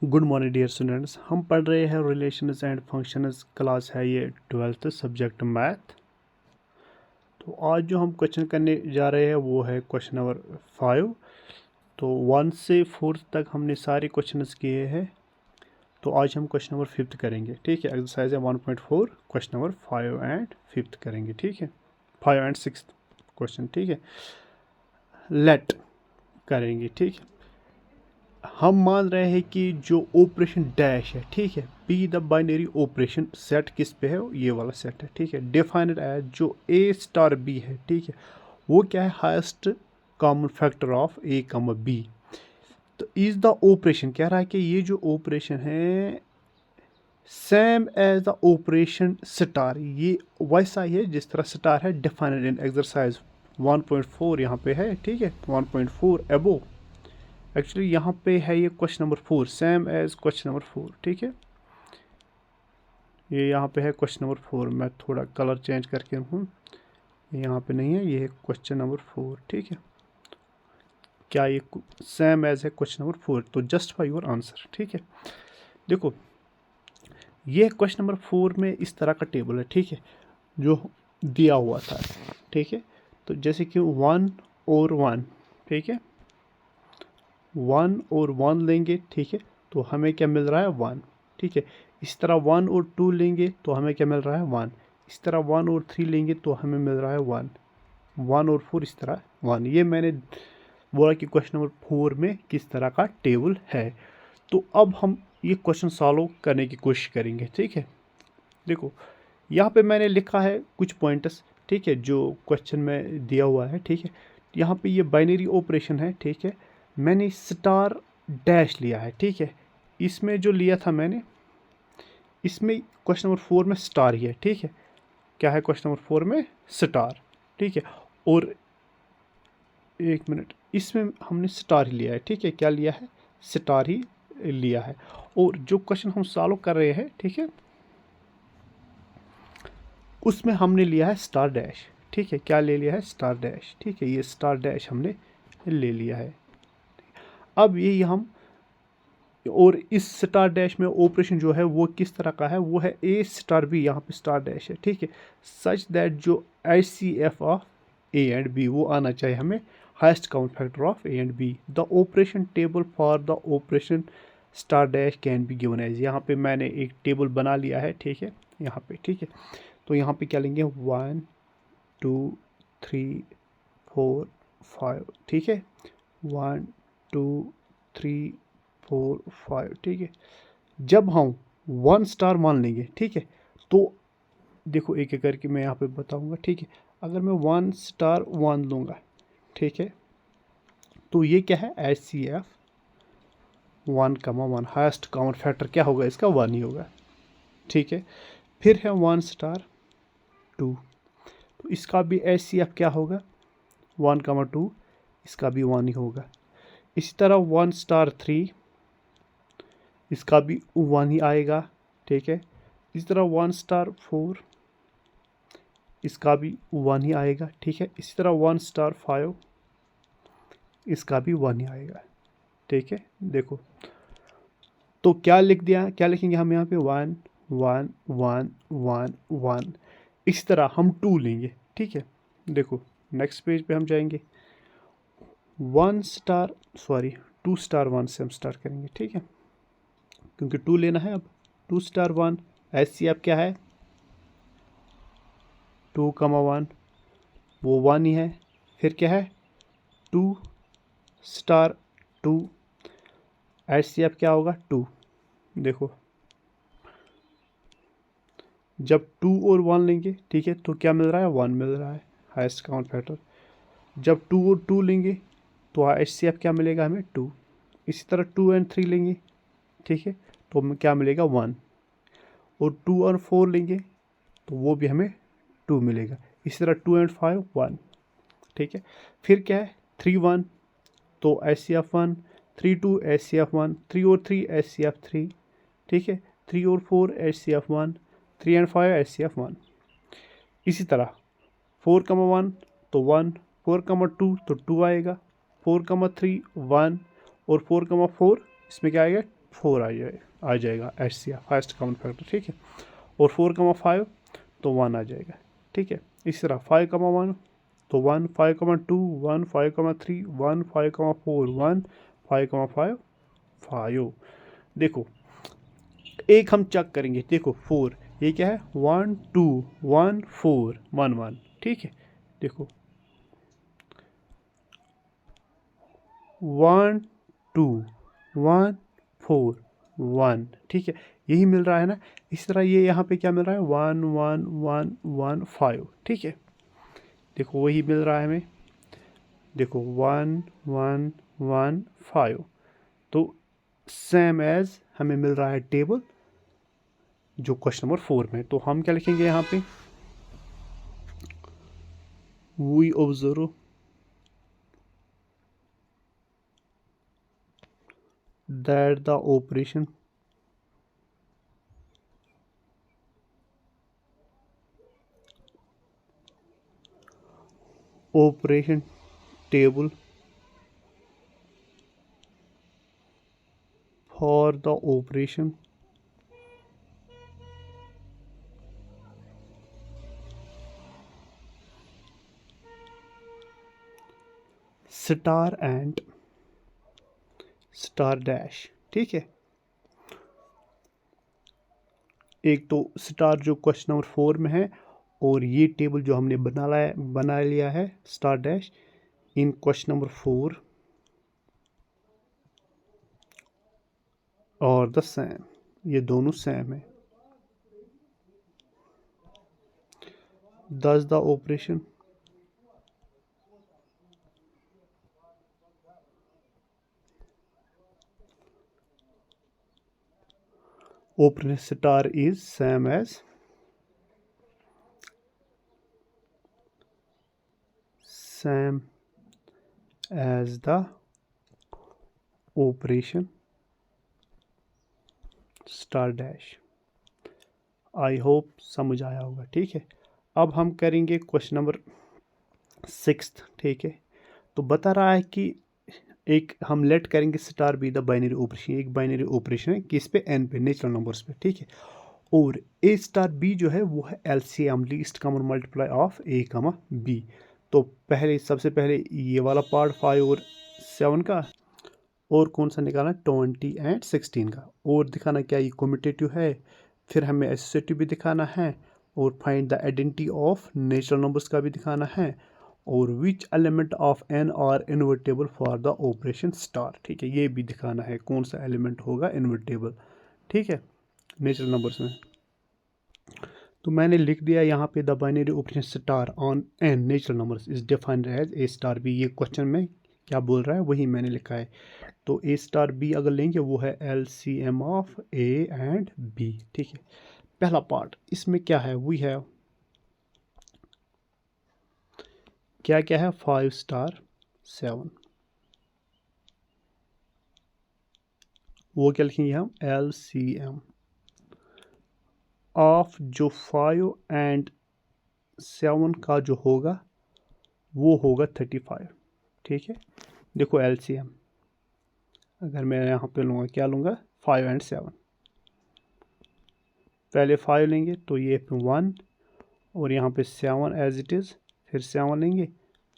Good morning dear students. हम पढ़ रहे हैं रिलेशंस एंड फंक्शंस। क्लास है ये 12th सब्जेक्ट मैथ। तो आज जो हम क्वेश्चन करने जा रहे हैं वो है क्वेश्चन नंबर 5। तो 1 से 4 तक हमने सारे क्वेश्चंस किए हैं। तो आज हम क्वेश्चन नंबर 5 करेंगे। ठीक है, एक्सरसाइज है 1.4, क्वेश्चन नंबर 5 एंड 5 करेंगे। ठीक है, 5 एंड 6 क्वेश्चन। ठीक है, लेट करेंगे। ठीक है, हम मान रहे हैं कि जो ऑपरेशन डैश है, ठीक है, be the binary operation set किस पे है, ये वाला सेट है। ठीक है, डिफाइंड एज जो ए स्टार बी है, ठीक है, वो क्या है, highest common factor of A comma B. तो इज द ऑपरेशन कह रहा है कि ये जो ऑपरेशन है same as the operation star, ये वैसा ही है जिस तरह स्टार है डिफाइंड इन एक्सरसाइज 1.4 यहाँ पे है। ठीक है, 1.4 एबो। एक्चुअली यहाँ पे है ये question number 4, same as question number 4। ठीक है, ये यहाँ पे है क्वेश्चन नंबर 4। मैं थोड़ा कलर चेंज करके हूँ, यहाँ पे नहीं है, ये है क्वेश्चन नंबर 4। ठीक है, क्या ये सेम एज है क्वेश्चन नंबर 4? तो जस्टिफाई योर आंसर। ठीक है, देखो ये क्वेश्चन नंबर 4 में इस तरह का टेबल है। ठीक है, जो दिया हुआ था। ठीक है, तो जैसे कि 1 और 1, ठीक है, 1 और 1 लेंगे, ठीक है, तो हमें क्या मिल रहा है, 1। ठीक है, इस तरह 1 और 2 लेंगे तो हमें क्या मिल रहा है, 1। इस तरह 1 और 3 लेंगे तो हमें मिल रहा है 1। 1 और 4 इस तरह 1। ये मैंने बोला कि क्वेश्चन नंबर 4 में किस तरह का टेबल है। तो अब हम ये क्वेश्चन सॉल्व करने की कोशिश करेंगे। ठीक है, देखो यहाँ पे मैंने लिखा है कुछ पॉइंट्स, ठीक है, जो क्वेश्चन में दिया हुआ है। ठीक है, यहाँ पे ये बाइनरी ऑपरेशन है। ठीक है, मैंने स्टार डैश लिया है। ठीक है, इसमें जो लिया था मैंने, इसमें क्वेश्चन नंबर 4 में स्टार ही है। ठीक है, क्या है क्वेश्चन नंबर 4 में, स्टार। ठीक है, और एक मिनट, इसमें हमने स्टार ही लिया है। ठीक है, क्या लिया है, स्टार ही लिया है। और जो क्वेश्चन हम सॉल्व कर रहे हैं, ठीक है, उसमें हमने लिया है स्टार डैश। ठीक है, क्या ले लिया है, स्टार डैश। ठीक है, ये स्टार डैश हमने ले लिया है। अब ये हम, और इस स्टार डैश में ऑपरेशन जो है वो किस तरह का है, वो है ए स्टार बी, यहाँ पे स्टार डैश है। ठीक है, सच दैट जो HCF of A and B वो आना चाहिए हमें, highest count factor of A and B. The operation table for the operation star dash can be given as, यहाँ पे मैंने एक टेबल बना लिया है। ठीक है, यहाँ पे, ठीक है, तो यहाँ पे क्या लेंगे, 1 2 3 4 5। ठीक है, 1 2 3 4 5। ठीक है, जब हम 1 स्टार मान लेंगे, ठीक है, तो देखो एक एक करके मैं यहाँ पे बताऊंगा। ठीक है, अगर मैं 1 स्टार 1 लूँगा, ठीक है, तो ये क्या है, HCF 1,1, हाइस्ट कॉमन फैक्टर क्या होगा इसका, 1 ही होगा। ठीक है, फिर है 1 स्टार 2, तो इसका भी HCF क्या होगा, 1,2, इसका भी 1 ही होगा। इसी तरह 1 स्टार 3, इसका भी 1 ही आएगा। ठीक है, इसी तरह 1 स्टार 4, इसका भी 1 ही आएगा। ठीक है, इसी तरह 1 स्टार 5, इसका भी 1 ही आएगा। ठीक है, देखो तो क्या लिख दिया, क्या लिखेंगे हम यहाँ पे, 1 1 1 1 1। इसी तरह हम 2 लेंगे। ठीक है, देखो नेक्स्ट पेज पे हम जाएंगे, 1 स्टार, सॉरी 2 स्टार 1 से हम स्टार्ट करेंगे। ठीक है, क्योंकि 2 लेना है। अब 2 स्टार 1, HCF क्या है, 2,1, वो 1 ही है। फिर क्या है, 2 स्टार 2, HCF क्या होगा, 2। देखो जब 2 और 1 लेंगे, ठीक है, तो क्या मिल रहा है, 1 मिल रहा है, हाईएस्ट काउंट फैक्टर। जब 2 और 2 लेंगे तो HCF क्या मिलेगा हमें, 2। इसी तरह 2 एंड 3 लेंगे, ठीक है, तो हमें क्या मिलेगा, 1। और 2 और 4 लेंगे तो वो भी हमें 2 मिलेगा। इसी तरह 2 एंड 5 1। ठीक है, फिर क्या है, 3 1, तो HCF 1, 3 2 HCF 1, 3 और 3 HCF 3। ठीक है, 3 और 4 HCF 1, 3 एंड 5 HCF 1। इसी तरह 4,1 तो 1, 4,2 तो 2 आएगा, 4,3 1, और 4,4 इसमें क्या आएगा, 4 आ जाएगा HCF, हाइस्ट कॉमन फैक्टर, ठीक है। और 4,5 तो 1 आ जाएगा, ठीक है। इसी तरह 5,1 तो 1, 5,2 1, 5,3 1, 5,4 1, 5,5 5। देखो एक हम चेक करेंगे, देखो 4, ये क्या है 1 2 1 4 1 1, ठीक है। देखो 1 2 1 4 1, ठीक है, यही मिल रहा है ना। इस तरह ये यहाँ पे क्या मिल रहा है 1 1 1 1 5, ठीक है। देखो वही मिल रहा है हमें, देखो 1 1 1 5, तो सेम एज हमें मिल रहा है टेबल जो क्वेश्चन नंबर 4 में। तो हम क्या लिखेंगे यहाँ पे, we observe that the operation table for the operation star and star dash, ठीक है। एक तो स्टार जो क्वेश्चन नंबर 4 में है, और ये टेबल जो हमने बना लिया है star dash in question number 4 और द सेम, ये दोनों सेम है। दस the operation operation star is same as the operation star dash. I hope समझ आया होगा, ठीक है। अब हम करेंगे क्वेश्चन नंबर 6, ठीक है। तो बता रहा है कि एक हम लेट करेंगे star be the binary operation, एक बाइनरी ऑपरेशन है किस पे, एन पे, नेचुरल नंबर्स पे, ठीक है। और ए स्टार बी जो है वो है LCM, least common multiply of A comma B. तो पहले सबसे पहले ये वाला पार्ट 5 और 7 का, और कौन सा निकालना 20 एंड 16 का, और दिखाना क्या ये कम्यूटेटिव है, फिर हमें एसोसिएटिव भी दिखाना है, और find the identity of natural numbers का भी दिखाना है, और which element of N are invertible for the operation star, ठीक है, ये भी दिखाना है कौन सा एलिमेंट होगा इन्वर्टेबल, ठीक है, नेचुरल नंबर्स में। तो मैंने लिख दिया यहाँ पे the binary operation star on N natural numbers is defined as A star B, ये क्वेश्चन में क्या बोल रहा है वही मैंने लिखा है। तो ए स्टार बी अगर लेंगे वो है LCM of A and B, ठीक है। पहला पार्ट इसमें क्या है, वी हैव क्या क्या है 5 स्टार 7, वो क्या लिखेंगे हम LCM ऑफ जो 5 एंड 7 का जो होगा वो होगा 35, ठीक है। देखो LCM अगर मैं यहाँ पे लूँगा, क्या लूँगा 5 एंड 7, पहले 5 लेंगे तो ये 1, और यहाँ पे 7 एज इट इज़, फिर 7 लेंगे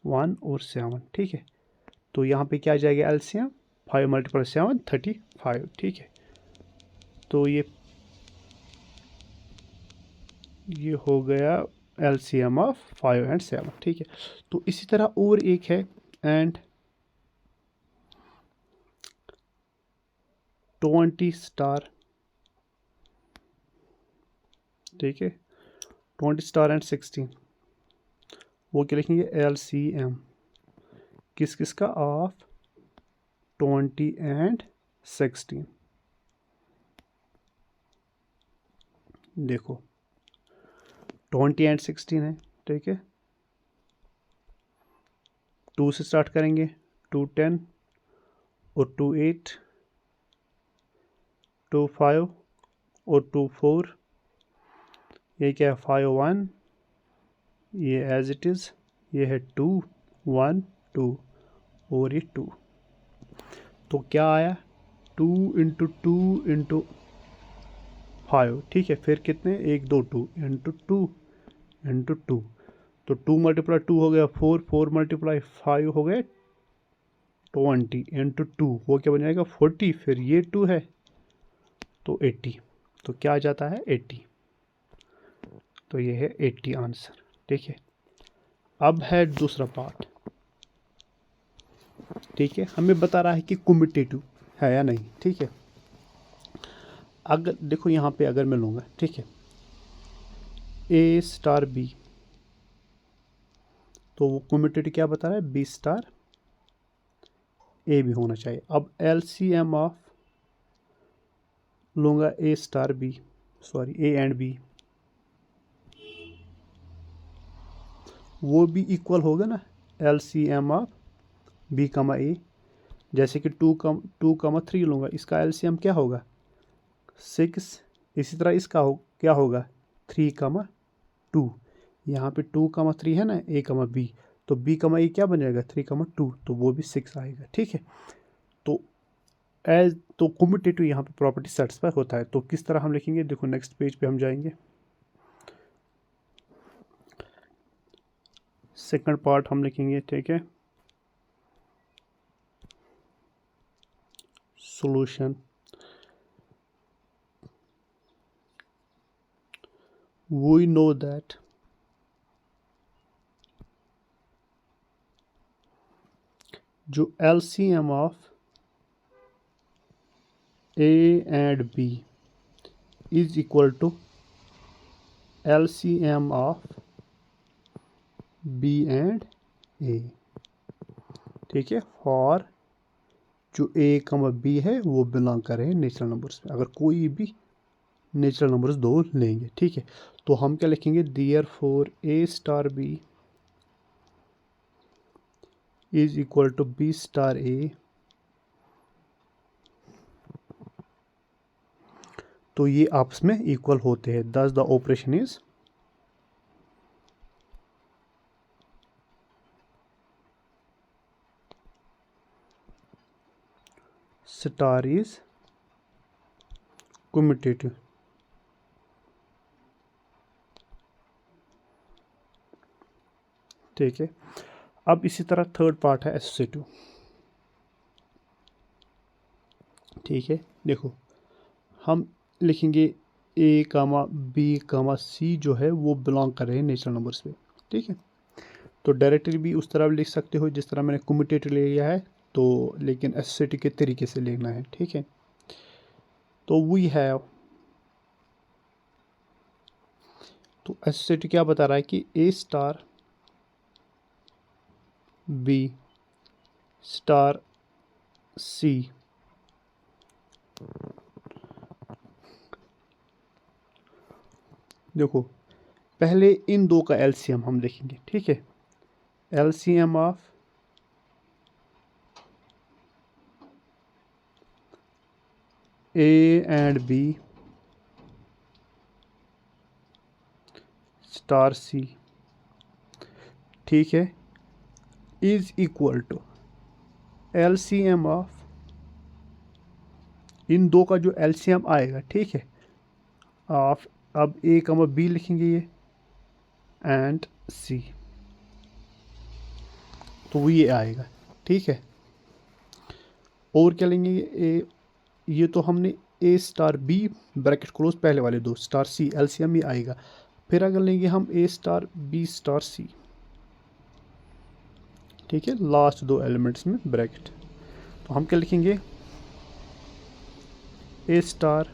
1 और 7, ठीक है। तो यहाँ पे क्या आ जाएगा LCM 5 × 7 35, ठीक है। तो ये हो गया LCM ऑफ 5 एंड 7, ठीक है। तो इसी तरह और एक है एंड 20 स्टार, ठीक है, 20 स्टार एंड 16, वो क्या लिखेंगे LCM किस किस का ऑफ 20 एंड 16। देखो 20 एंड 16 है, ठीक है। 2 से स्टार्ट करेंगे, 2 10 और 2 8, 2 5 और 2 4, ये क्या है 5 1, ये एज इट इज़, ये है 2 1 2 और ये 2। तो क्या आया 2 × 2 × 5, ठीक है। फिर कितने, 1 2 2 × 2 तो 2 × 2 हो गया 4, 4 × 5 हो गया 20 × 2 वो क्या बन जाएगा 40, फिर ये 2 है तो 80, तो क्या आ जाता है 80, तो ये है 80 आंसर, ठीक है। अब है दूसरा पार्ट, ठीक है। हमें बता रहा है कि कम्यूटेटिव है या नहीं, ठीक है। अगर देखो यहाँ पे अगर मैं लूँगा, ठीक है, A * B, तो वो कम्यूटेटिव क्या बता रहा है, B * A भी होना चाहिए। अब LCM ऑफ लूँगा A * B, sorry A and B, वो भी इक्वल होगा ना LCM ऑफ B, A, जैसे कि 2, 3 लूँगा, इसका LCM क्या होगा 6, इसी तरह इसका क्या होगा 3, 2, यहाँ पे 2, 3 है ना A, B, तो B, A क्या बन जाएगा 3, 2, तो वो भी 6 आएगा, ठीक है। तो कम्यूटेटिव यहाँ पे प्रॉपर्टी सेटिस्फाई होता है। तो किस तरह हम लिखेंगे, देखो नेक्स्ट पेज पे हम जाएंगे, सेकंड पार्ट हम लिखेंगे, ठीक है। सॉल्यूशन, we know that जो LCM of A and B is equal to LCM of B and A, ठीक है। और जो A, B है वो बिलोंग कर रहे हैं नेचुरल नंबर्स में, अगर कोई भी नेचुरल नंबर्स दो लेंगे, ठीक है। तो हम क्या लिखेंगे, therefore A * B is equal to B * A, तो ये आपस में इक्वल होते हैं, दस the operation is star is commutative, ठीक है। अब इसी तरह थर्ड पार्ट है एसोसिएटिव, ठीक है। देखो हम लिखेंगे A, B, C जो है वो बिलोंग कर रहे हैं नेचुरल नंबर्स पे, ठीक है। तो डायरेक्टली भी उस तरह लिख सकते हो जिस तरह मैंने कम्यूटेटिव ले लिया है, तो लेकिन एसोसिएटिव के तरीके से लिखना है, ठीक है। तो वी हैव, तो एसोसिएटिव क्या बता रहा है कि A * B * C, देखो पहले इन दो का एलसीएम हम देखेंगे, ठीक है। LCM of A and B * C, ठीक है, is equal to LCM of, इन दो का जो एलसीएम आएगा, ठीक है, ऑफ, अब A, B लिखेंगे ये एंड C, तो ये आएगा, ठीक है। और क्या लेंगे, ये तो हमने A * B ब्रैकेट क्लोज पहले वाले दो * C एलसीएम ही आएगा। फिर अगर लेंगे हम A * B * C, ठीक है, लास्ट दो एलिमेंट्स में ब्रैकेट, तो हम क्या लिखेंगे A *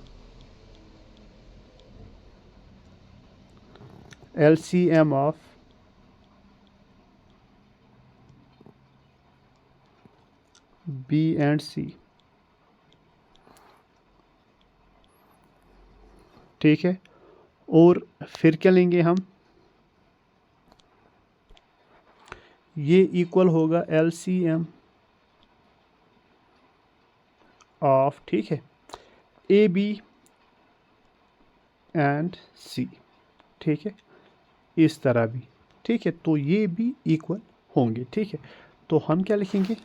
LCM of B and C, ठीक है। और फिर क्या लेंगे हम, ये इक्वल होगा LCM ऑफ, ठीक है, AB एंड C, ठीक है, इस तरह भी, ठीक है। तो ये भी इक्वल होंगे, ठीक है। तो हम क्या लिखेंगे,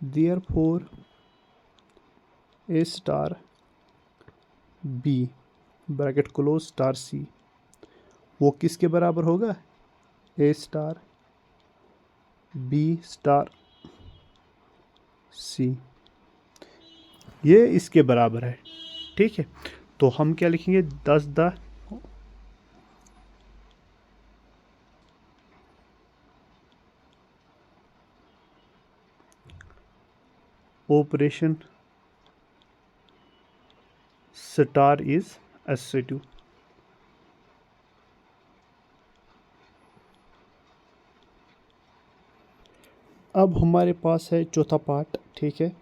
therefore A star B bracket close star C, वो किसके बराबर होगा? A star B star C, ये इसके बराबर है। ठीक है, तो हम क्या लिखेंगे? 10 the operation star is associative. अब हमारे पास है चौथा पार्ट। ठीक है,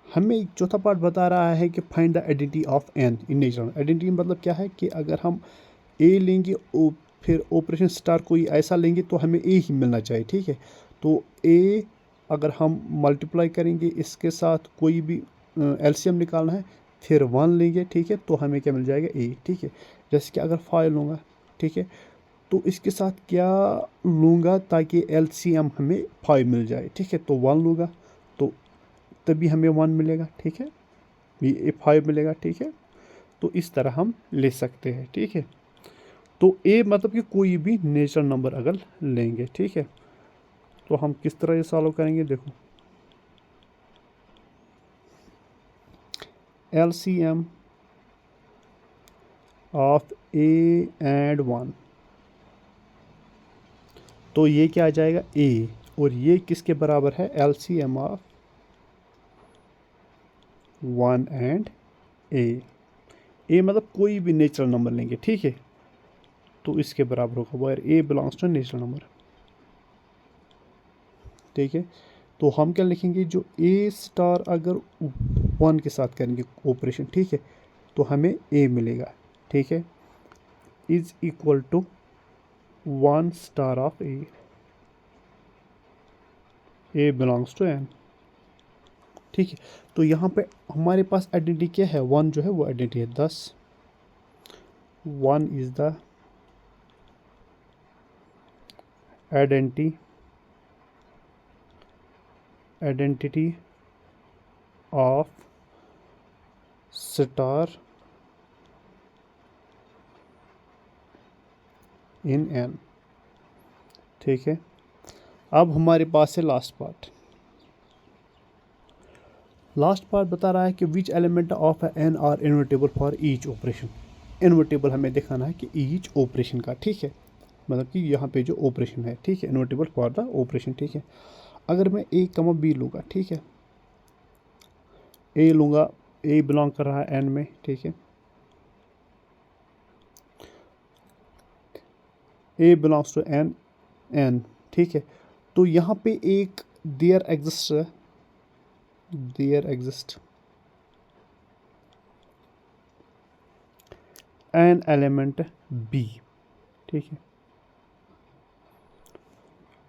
हमें चौथा पार्ट बता रहा है कि find the identity of N in natural. Identity मतलब क्या है कि अगर हम ए लेंगे फिर ऑपरेशन स्टार कोई ऐसा लेंगे तो हमें ए ही मिलना चाहिए। ठीक है, तो ए अगर हम मल्टीप्लाई करेंगे इसके साथ कोई भी एलसीएम निकालना है, फिर 1 लेंगे, ठीक है, तो हमें क्या मिल जाएगा? ए। ठीक है, जैसे कि अगर 5 लूँगा, ठीक है, तो इसके साथ क्या लूँगा ताकि एलसीएम हमें 5 मिल जाए। ठीक है, तो 1 लूँगा तो तभी हमें 1 मिलेगा। ठीक है, ये 5 मिलेगा। ठीक है, तो इस तरह हम ले सकते हैं। ठीक है, तो ए मतलब कि कोई भी नेचुरल नंबर अगर लेंगे। ठीक है, तो हम किस तरह ये सॉल्व करेंगे? देखो, एलसीएम ऑफ ए एंड 1, तो ये क्या आ जाएगा? ए। और ये किसके बराबर है? एलसीएम ऑफ 1 एंड ए। ए मतलब कोई भी नेचुरल नंबर लेंगे। ठीक है, तो इसके बराबर होगा where A belongs to natural number. ठीक है, तो हम क्या लिखेंगे? जो ए स्टार अगर 1 के साथ करेंगे ऑपरेशन, ठीक है, तो हमें ए मिलेगा। ठीक है, is equal to 1 star of A belongs to N. ठीक है, तो यहाँ पे हमारे पास आइडेंटिटी क्या है? 1 जो है वो आइडेंटिटी है। 10 1 is the identity of star in an. ठीक है, अब हमारे पास है लास्ट पार्ट। लास्ट पार्ट बता रहा है कि which element of N are invertible for each operation. Invertible हमें दिखाना है कि ईच ऑपरेशन का। ठीक है, मतलब कि यहाँ पे जो ऑपरेशन है, ठीक है, इन्वर्टेबल फॉर द ऑपरेशन। ठीक है, अगर मैं ए कमा बी लूँगा, ठीक है, ए लूँगा, ए बिलोंग कर रहा है एन में। ठीक है, A belongs to N N. ठीक है, तो यहाँ पे एक there exist an element B. ठीक है,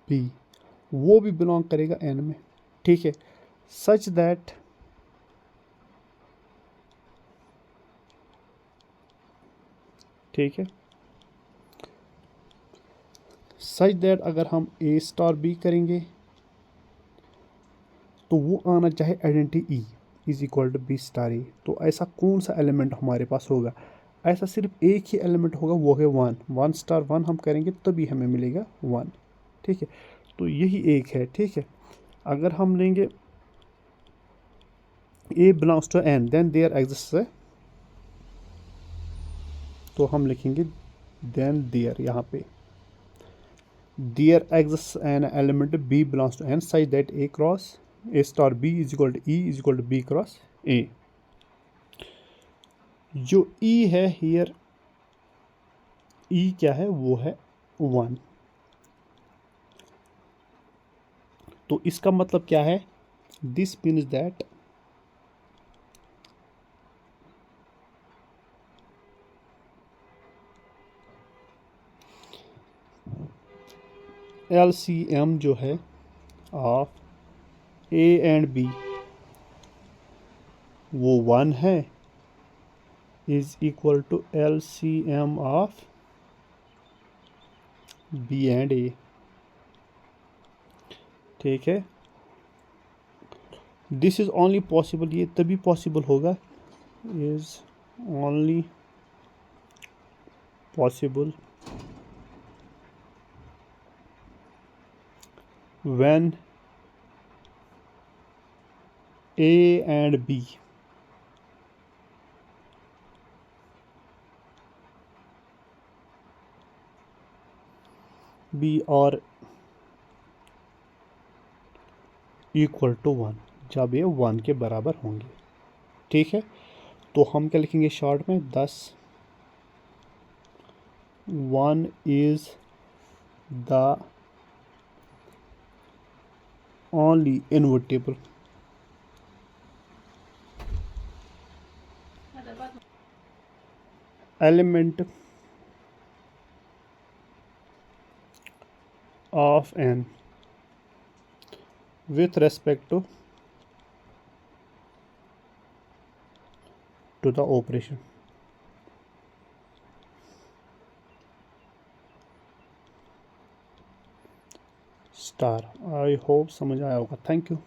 बी वो भी बिलोंग करेगा एन में। ठीक है, सच दैट ठीक है, सच दैट अगर हम ए स्टार बी करेंगे तो वो आना चाहे identity E is equal to B star A. तो ऐसा कौन सा एलिमेंट हमारे पास होगा? ऐसा सिर्फ एक ही एलिमेंट होगा, वो है 1। 1 स्टार 1 हम करेंगे तभी हमें मिलेगा 1। ठीक है, तो यही एक है। ठीक है, अगर हम लेंगे A belongs to N then there exist है, तो हम लिखेंगे देन देयर, यहाँ पे there exist an element B belongs to N such that A cross A star B is equal to E is equal to B cross A. जो E है here, ई क्या है? वो है 1। तो इसका मतलब क्या है? दिस मीन्स दैट LCM जो है ऑफ ए एंड बी वो 1 है, is equal to LCM of B and A. ठीक है, दिस इज़ ओनली पॉसिबल, ये तभी पॉसिबल होगा, is only possible when A and B are equal to 1, जब ये 1 के बराबर होंगे। ठीक है, तो हम क्या लिखेंगे शॉर्ट में, 10 1 is the only invertible element of n with respect to the operation। Star. I hope समझ आया होगा। Thank you.